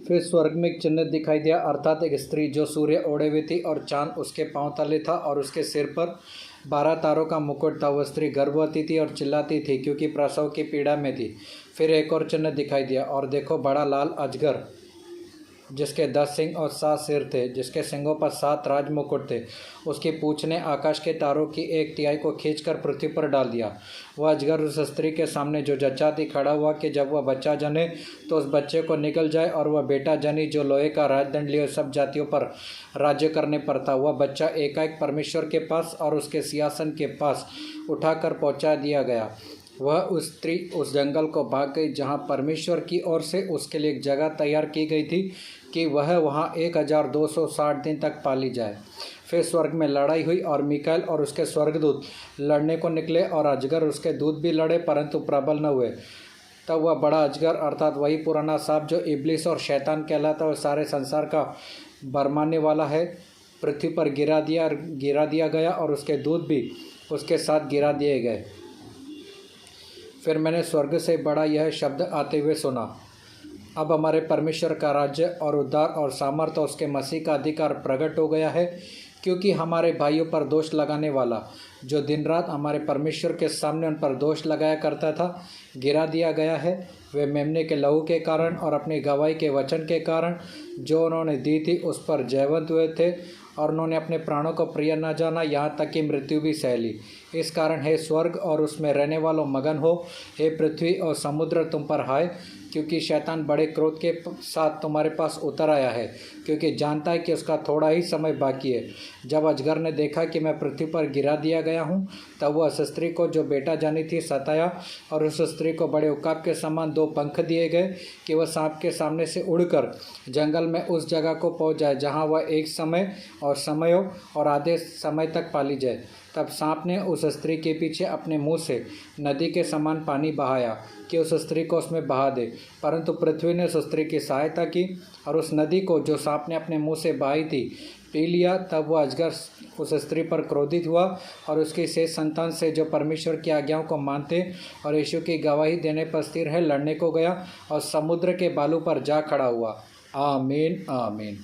फिर स्वर्ग में एक चिन्ह दिखाई दिया, अर्थात एक स्त्री जो सूर्य ओढ़े हुई थी और चांद उसके पांव तले था और उसके सिर पर 12 तारों का मुकुट था। वह स्त्री गर्भवती थी और चिल्लाती थी क्योंकि प्रसव की पीड़ा में थी। फिर एक और चिन्ह दिखाई दिया और देखो, बड़ा लाल अजगर जिसके 10 सिंग और 7 सिर थे, जिसके सिंगों पर 7 राज मुकुट थे। उसकी पूंछ ने आकाश के तारों की 1/3 को खींचकर पृथ्वी पर डाल दिया। वह अजगर उस स्त्री के सामने जो जच्चा थी खड़ा हुआ कि जब वह बच्चा जने तो उस बच्चे को निकल जाए, और वह बेटा जनी जो लोहे का राजदंड लिए सब जातियों पर राज्य करने पर था। वह बच्चा एकाएक परमेश्वर के पास और उसके सिंहासन के पास उठाकर पहुंचा दिया गया। वह उस स्त्री उस जंगल को भाग गई जहाँ परमेश्वर की ओर से उसके लिए एक जगह तैयार की गई थी कि वह वहाँ 1260 दिन तक पाली जाए। फिर स्वर्ग में लड़ाई हुई और मिकाएल और उसके स्वर्गदूत लड़ने को निकले और अजगर उसके दूत भी लड़े, परंतु प्रबल न हुए। तब वह बड़ा अजगर अर्थात वही पुराना सांप जो इब्लिस और शैतान कहलाता है, सारे संसार का बरमाने वाला है, पृथ्वी पर गिरा दिया गया और उसके दूत भी उसके साथ गिरा दिए गए। फिर मैंने स्वर्ग से बड़ा यह शब्द आते हुए सुना, अब हमारे परमेश्वर का राज्य और उद्धार और सामर्थ्य और उसके मसीह का अधिकार प्रकट हो गया है, क्योंकि हमारे भाइयों पर दोष लगाने वाला जो दिन रात हमारे परमेश्वर के सामने उन पर दोष लगाया करता था, गिरा दिया गया है। वे मेमने के लहू के कारण और अपनी गवाही के वचन के कारण जो उन्होंने दी थी उस पर जयवंत हुए थे, और उन्होंने अपने प्राणों को प्रिय न जाना, यहाँ तक कि मृत्यु भी सह ली। इस कारण हे स्वर्ग और उसमें रहने वालों मगन हो, हे पृथ्वी और समुद्र तुम पर हाय, क्योंकि शैतान बड़े क्रोध के साथ तुम्हारे पास उतर आया है, क्योंकि जानता है कि उसका थोड़ा ही समय बाकी है। जब अजगर ने देखा कि मैं पृथ्वी पर गिरा दिया गया हूँ, तब वह उस स्त्री को जो बेटा जानी थी सताया, और उस स्त्री को बड़े उकाब के समान 2 पंख दिए गए कि वह सांप के सामने से उड़कर जंगल में उस जगह को पहुँच जाए जहाँ वह एक समय और समयों और आधे समय तक पाली जाए। तब सांप ने उस स्त्री के पीछे अपने मुंह से नदी के समान पानी बहाया कि उस स्त्री को उसमें बहा दे, परंतु पृथ्वी ने उस स्त्री की सहायता की और उस नदी को जो सांप ने अपने मुंह से बहाई थी पी लिया। तब वह अजगर उस स्त्री पर क्रोधित हुआ और उसकी शेष संतान से जो परमेश्वर की आज्ञाओं को मानते और यीशु की गवाही देने पर स्थिर है लड़ने को गया और समुद्र के बालू पर जा खड़ा हुआ। आमीन आमीन।